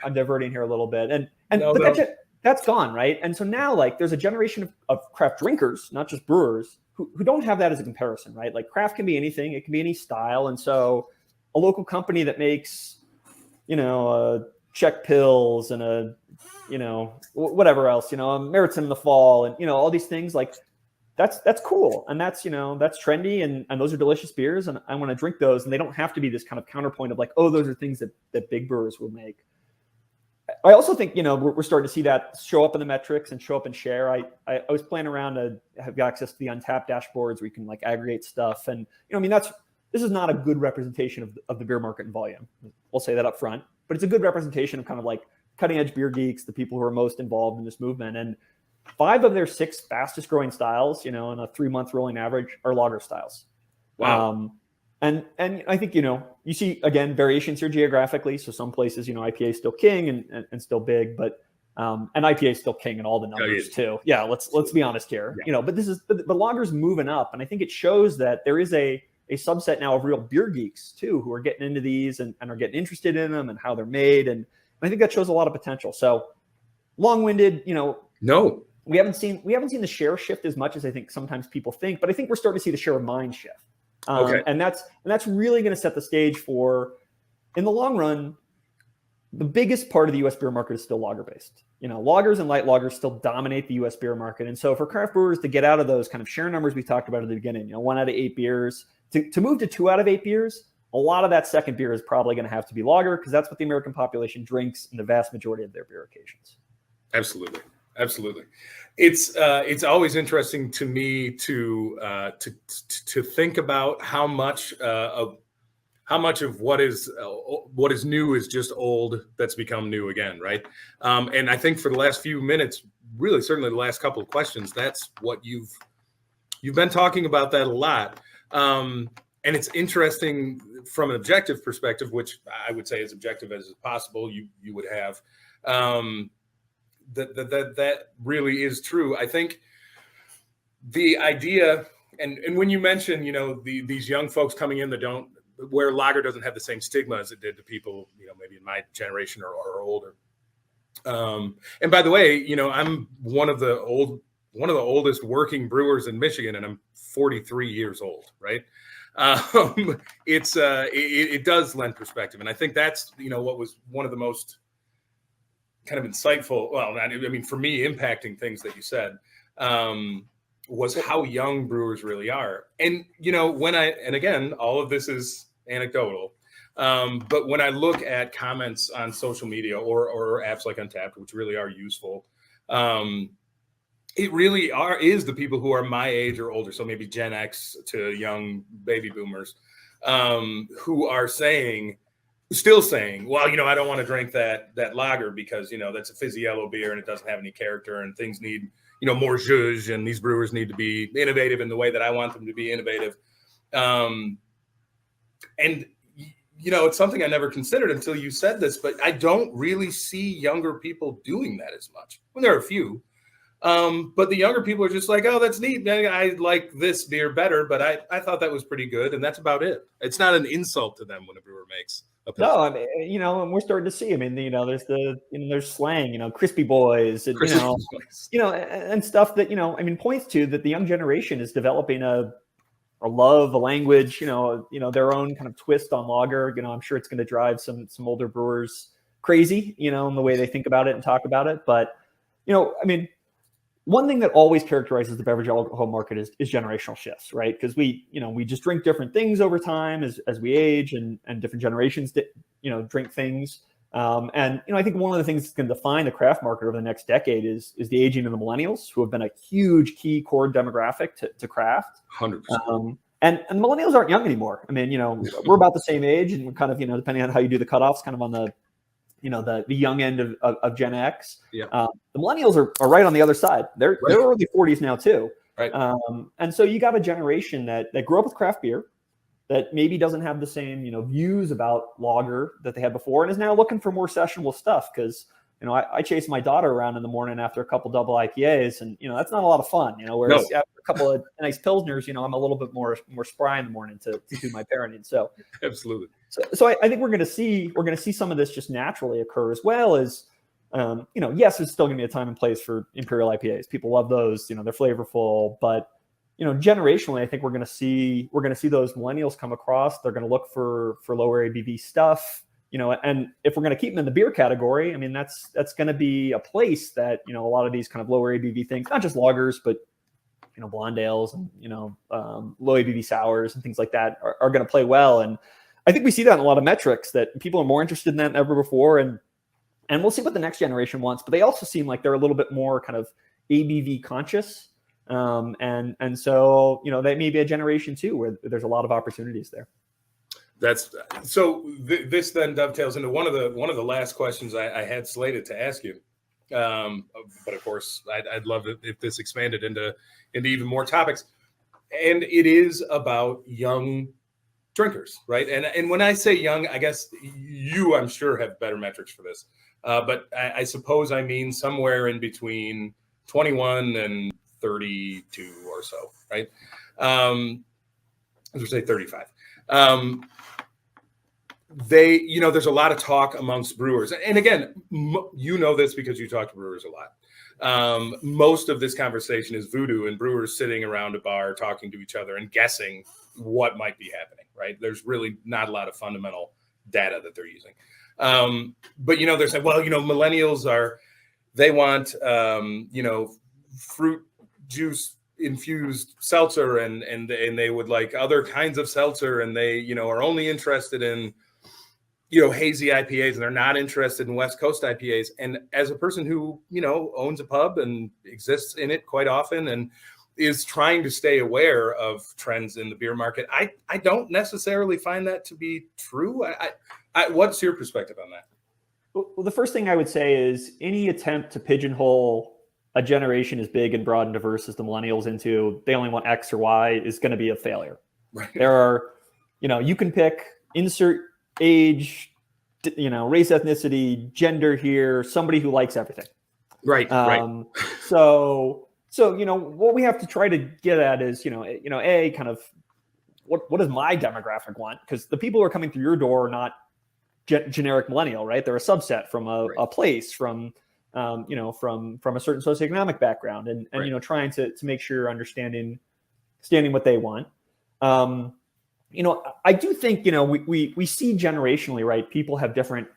I'm diverting here a little bit. That's gone, right? And so now, like, there's a generation of craft drinkers, not just brewers, who don't have that as a comparison, right? Like, craft can be anything. It can be any style. And so a local company that makes, Czech pills and whatever else, Meriton in the fall and, all these things, like, that's cool. And that's trendy and those are delicious beers. And I want to drink those. And they don't have to be this kind of counterpoint of like, oh, those are things that big brewers will make. I also think, we're starting to see that show up in the metrics and show up in share. I was playing around to have access to the Untapped dashboards where you can like aggregate stuff. And, this is not a good representation of the beer market in volume. We'll say that up front, but it's a good representation of kind of like cutting edge beer geeks, the people who are most involved in this movement. And 5 of their 6 fastest growing styles, in a 3-month rolling average, are lager styles. Wow. And I think, you see, again, variations here geographically. So some places, IPA is still king and still big, but and IPA is still king in all the numbers too. Yeah, let's be honest here. Yeah. But lager's moving up. And I think it shows that there is a subset now of real beer geeks too, who are getting into these and are getting interested in them and how they're made. And I think that shows a lot of potential. So long-winded, No. we haven't seen the share shift as much as I think sometimes people think, but I think we're starting to see the share of mind shift. Okay. And that's really going to set the stage for, in the long run, the biggest part of the U.S. beer market is still lager-based. Lagers and light lagers still dominate the U.S. beer market. And so for craft brewers to get out of those kind of share numbers we talked about at the beginning, 1 out of 8 beers, to move to 2 out of 8 beers, a lot of that second beer is probably going to have to be lager, because that's what the American population drinks in the vast majority of their beer occasions. Absolutely. It's always interesting to me to think about how much of what is new is just old that's become new again, right? And I think for the last few minutes, really certainly the last couple of questions, that's what you've been talking about that a lot. And it's interesting from an objective perspective, which I would say as objective as possible, you would have. That really is true. I think the idea, and when you mention, these young folks coming in where lager doesn't have the same stigma as it did to people, maybe in my generation or older. And by the way, I'm one of the oldest working brewers in Michigan, and I'm 43 years old, right? It does lend perspective. And I think that's, what was one of the most kind of insightful, for me, impacting things that you said, was how young brewers really are. And, and again, all of this is anecdotal, but when I look at comments on social media or apps like Untapped, which really are useful, it really is the people who are my age or older, so maybe Gen X to young baby boomers, who are still saying, well, I don't want to drink that lager because, that's a fizzy yellow beer and it doesn't have any character and things need, more zhuzh, and these brewers need to be innovative in the way that I want them to be innovative. And it's something I never considered until you said this, but I don't really see younger people doing that as much. Well, there are a few, but the younger people are just like, oh, that's neat. I like this beer better, but I thought that was pretty good, and that's about it. It's not an insult to them when a brewer makes a pilsner. No, I mean, and we're starting to see. I mean, there's slang, crispy boys, and and stuff that points to that the young generation is developing a love, a language, their own kind of twist on lager. I'm sure it's going to drive some older brewers crazy, in the way they think about it and talk about it. But, one thing that always characterizes the beverage alcohol market is generational shifts, right? Because we just drink different things over time as we age, and different generations, drink things. And I think one of the things that's going to define the craft market over the next decade is the aging of the millennials, who have been a huge key core demographic to craft. 100%. And the millennials aren't young anymore. I mean, we're about the same age, and we're kind of, depending on how you do the cutoffs, kind of on the young end of Gen X. Yeah. The millennials are right on the other side. They're early 40s now too. Right. And so you got a generation that grew up with craft beer, that maybe doesn't have the same, views about lager that they had before, and is now looking for more sessionable stuff. Because, I chase my daughter around in the morning after a couple double IPAs, and, that's not a lot of fun, whereas after a couple of nice Pilsners, I'm a little bit more spry in the morning to do my parenting. So absolutely. So I think we're going to see some of this just naturally occur, as well as, yes, there's still going to be a time and place for Imperial IPAs. People love those, they're flavorful, but, generationally, I think we're going to see those millennials come across. They're going to look for lower ABV stuff, and if we're going to keep them in the beer category, I mean, that's going to be a place that, a lot of these kind of lower ABV things, not just lagers, but, blonde ales and, low ABV sours and things like that are going to play well. And I think we see that in a lot of metrics, that people are more interested in that than ever before. And we'll see what the next generation wants, but they also seem like they're a little bit more kind of ABV conscious. And so, that may be a generation too, where there's a lot of opportunities there. This then dovetails into one of the last questions I had slated to ask you. But of course, I'd love it if this expanded into even more topics. And it is about young drinkers, right? And when I say young, I guess I'm sure have better metrics for this. But I suppose I mean somewhere in between 21 and 32 or so, right? As we say, 35. There's a lot of talk amongst brewers. And again, this because you talk to brewers a lot. Most of this conversation is voodoo and brewers sitting around a bar talking to each other and guessing what might be happening, right? There's really not a lot of fundamental data that they're using. But they're saying, well, millennials they want, fruit juice infused seltzer, and they would like other kinds of seltzer, and they, are only interested in, hazy IPAs, and they're not interested in West Coast IPAs. And as a person who, owns a pub and exists in it quite often and is trying to stay aware of trends in the beer market, I don't necessarily find that to be true. What's your perspective on that? Well, the first thing I would say is any attempt to pigeonhole a generation as big and broad and diverse as the millennials into they only want X or Y is going to be a failure. Right. There are, you can pick insert age, race, ethnicity, gender here, somebody who likes everything. Right. Right. So what we have to try to get at is, a kind of what does my demographic want? Because the people who are coming through your door are not generic millennial, right? They're a subset from a place, from from a certain socioeconomic background, and right. Trying to make sure you're understanding what they want. I do think we see generationally, right? People have different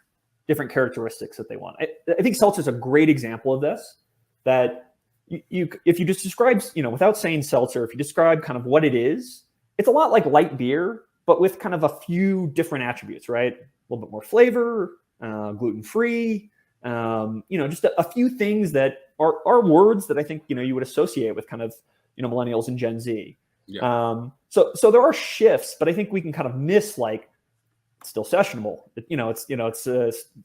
characteristics that they want. I think seltzer is a great example of this. That if you just describe, without saying seltzer, if you describe kind of what it is, it's a lot like light beer, but with kind of a few different attributes, right? A little bit more flavor, gluten-free, just a few things that are words that I think, you would associate with kind of, millennials and Gen Z. Yeah. So there are shifts, but I think we can kind of miss, like, it's still sessionable. It's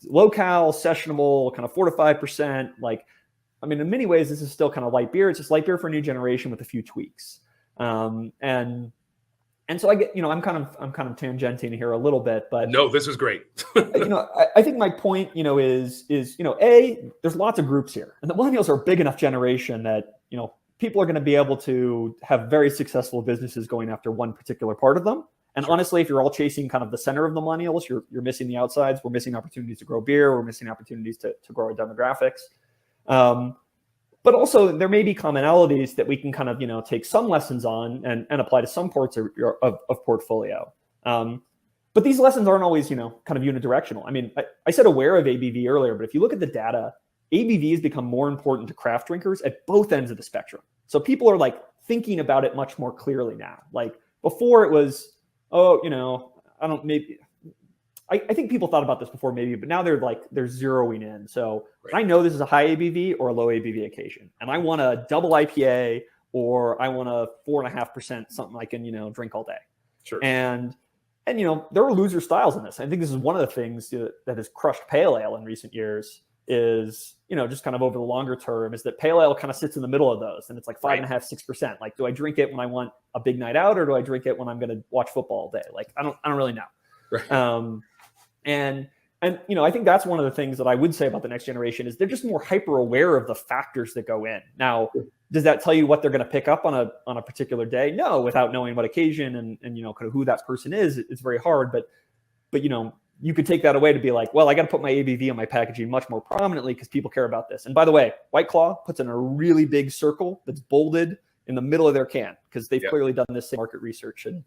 low-cal, sessionable, kind of 4 to 5%. Like, I mean, in many ways, this is still kind of light beer. It's just light beer for a new generation with a few tweaks. And so I get, I'm kind of tangenting here a little bit, but no, this is great. I think my point, is, there's lots of groups here, and the millennials are a big enough generation that, people are going to be able to have very successful businesses going after one particular part of them. And honestly, if you're all chasing kind of the center of the millennials, you're missing the outsides. We're missing opportunities to grow beer. We're missing opportunities to grow our demographics. But also there may be commonalities that we can kind of, take some lessons on and apply to some parts of portfolio. But these lessons aren't always, kind of unidirectional. I mean, I said aware of ABV earlier, but if you look at the data, ABV has become more important to craft drinkers at both ends of the spectrum. So people are like thinking about it much more clearly now. Like before it was, I think people thought about this before maybe, but now they're zeroing in. So I know this is a high ABV or a low ABV occasion, and I want a double IPA or I want a 4.5%, something I can, drink all day. Sure. And there are loser styles in this. I think this is one of the things that has crushed pale ale in recent years is, just kind of over the longer term, is that pale ale kind of sits in the middle of those. And it's like 5.5%, 6%. Like, do I drink it when I want a big night out, or do I drink it when I'm going to watch football all day? Like, I don't really know. Right. And I think that's one of the things that I would say about the next generation is they're just more hyper aware of the factors that go in. Now, does that tell you what they're going to pick up on a particular day? No, without knowing what occasion and kind of who that person is, it's very hard. But you could take that away to be like, well, I got to put my ABV on my packaging much more prominently because people care about this. And by the way, White Claw puts in a really big circle that's bolded in the middle of their can because they've clearly done this market research and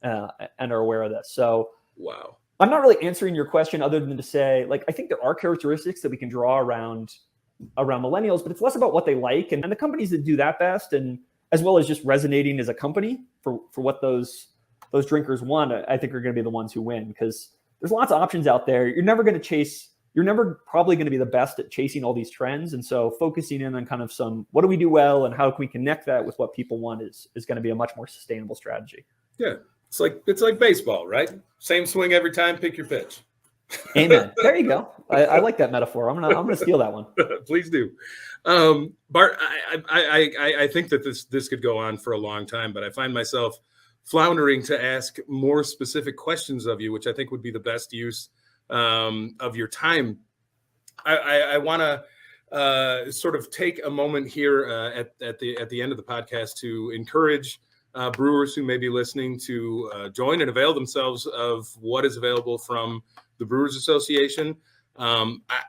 are aware of this. So, wow. I'm not really answering your question other than to say, I think there are characteristics that we can draw around millennials, but it's less about what they like and the companies that do that best, and as well as just resonating as a company for what those drinkers want, I think are going to be the ones who win, because there's lots of options out there. You're never probably going to be the best at chasing all these trends. And so focusing in on kind of what do we do well and how can we connect that with what people want is going to be a much more sustainable strategy. Yeah. It's like baseball, right? Same swing every time, pick your pitch. Amen. There you go. I like that metaphor. I'm gonna steal that one. Please do. Bart, I think that this could go on for a long time, but I find myself floundering to ask more specific questions of you, which I think would be the best use of your time. I want to sort of take a moment here at the end of the podcast to encourage brewers who may be listening to join and avail themselves of what is available from the Brewers Association.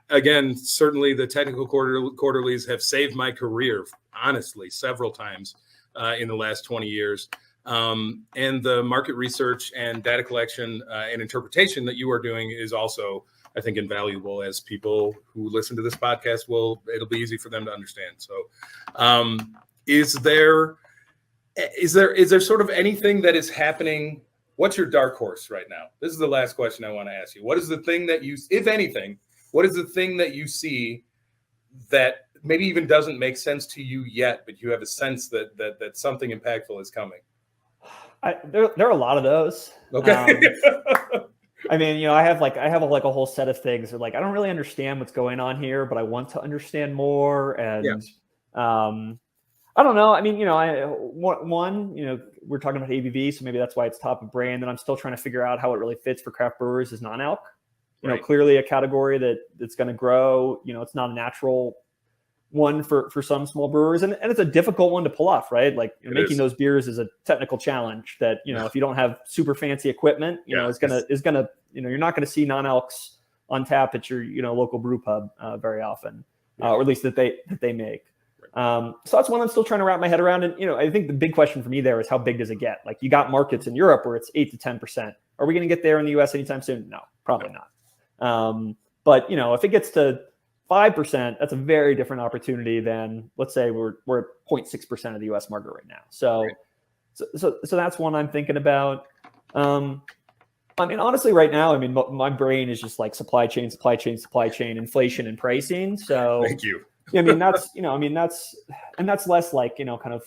Again, certainly the technical quarterlies have saved my career, honestly, several times in the last 20 years. And the market research and data collection and interpretation that you are doing is also, I think, invaluable, as people who listen to this podcast it'll be easy for them to understand. So is there sort of anything that is happening? What's your dark horse right now? This is the last question I want to ask you. What is the thing that you, if anything, what is the thing that you see that maybe even doesn't make sense to you yet, but you have a sense that something impactful is coming? There are a lot of those. Okay. I mean, I have a whole set of things that I don't really understand what's going on here, but I want to understand more. And I don't know. I mean, we're talking about ABV, so maybe that's why it's top of brain. And I'm still trying to figure out how it really fits for craft brewers as non-alc. Clearly a category that's going to grow. It's not a natural one for some small brewers, and it's a difficult one to pull off, right? Making those beers is a technical challenge that if you don't have super fancy equipment, is gonna you're not going to see non-alcs on tap at your local brew pub very often, or at least that they make. So that's one I'm still trying to wrap my head around. And, I think the big question for me there is how big does it get? You got markets in Europe where it's 8 to 10%. Are we going to get there in the US anytime soon? No, probably not. But if it gets to 5%, that's a very different opportunity than, let's say we're at 0.6% of the US market right now. So that's one I'm thinking about. I mean, honestly, right now, my brain is just supply chain, inflation and pricing. So thank you. That's less kind of,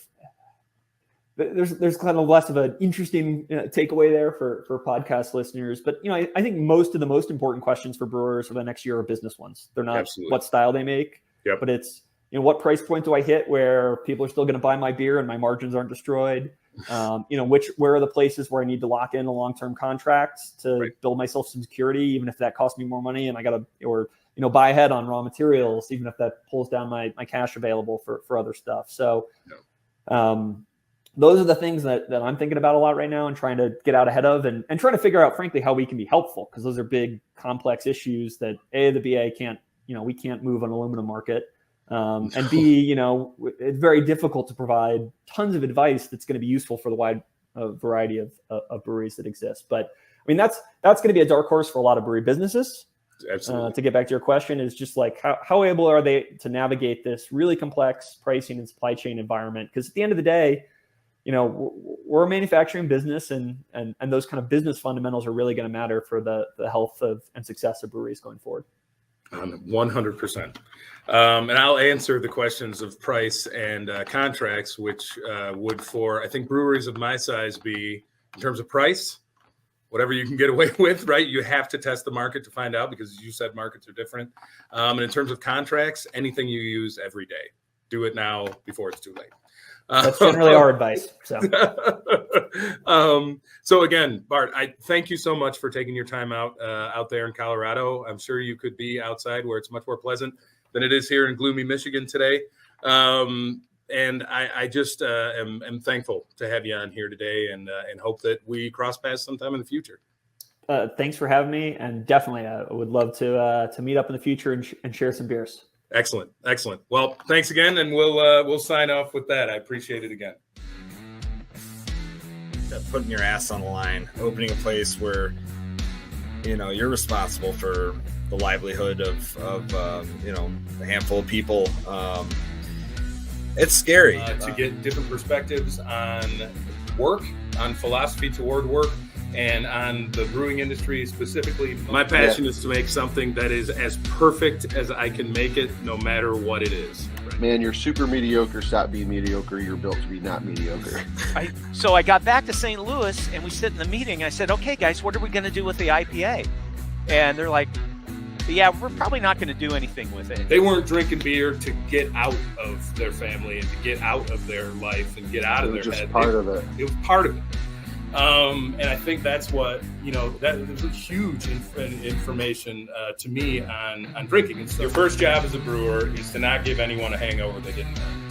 there's kind of less of an interesting takeaway there for podcast listeners. But, I think most of the most important questions for brewers for the next year are business ones. They're not what style they make, but it's, what price point do I hit where people are still going to buy my beer and my margins aren't destroyed? Where are the places where I need to lock in a long-term contracts to build myself some security, even if that costs me more money and I got to, buy ahead on raw materials, even if that pulls down my cash available for other stuff. So, those are the things that I'm thinking about a lot right now and trying to get out ahead of and trying to figure out, frankly, how we can be helpful, because those are big, complex issues that the BA can't, we can't move an aluminum market. And B, it's very difficult to provide tons of advice that's going to be useful for the wide variety of breweries that exist. But I mean, that's going to be a dark horse for a lot of brewery businesses. Absolutely. To get back to your question, is just like how able are they to navigate this really complex pricing and supply chain environment? Because at the end of the day, we're a manufacturing business, and those kind of business fundamentals are really going to matter for the health and success of breweries going forward. 100%. And I'll answer the questions of price and contracts, which would, for I think breweries of my size, be in terms of price, whatever you can get away with, right? You have to test the market to find out, because as you said, markets are different. And in terms of contracts, anything you use every day, do it now before it's too late. That's generally our advice. So. So again, Bart, I thank you so much for taking your time out there in Colorado. I'm sure you could be outside where it's much more pleasant than it is here in gloomy Michigan today. And I just am thankful to have you on here today, and hope that we cross paths sometime in the future. Thanks for having me, and definitely I would love to meet up in the future and share some beers. Excellent. Well, thanks again, and we'll sign off with that. I appreciate it again. Putting your ass on the line, opening a place where you're responsible for the livelihood of a handful of people. It's scary to get different perspectives on work, on philosophy toward work, and on the brewing industry specifically. My passion is to make something that is as perfect as I can make it, no matter what it is. Man, you're super mediocre. Stop being mediocre. You're built to be not mediocre. So I got back to St. Louis, and we sit in the meeting. And I said, okay, guys, what are we going to do with the IPA? And they're like, yeah, we're probably not going to do anything with it. They weren't drinking beer to get out of their family and to get out of their life and get out of their head. It was just part of it. It was part of it. And I think that's what, that was huge information to me on drinking. And so your first job as a brewer is to not give anyone a hangover they didn't have.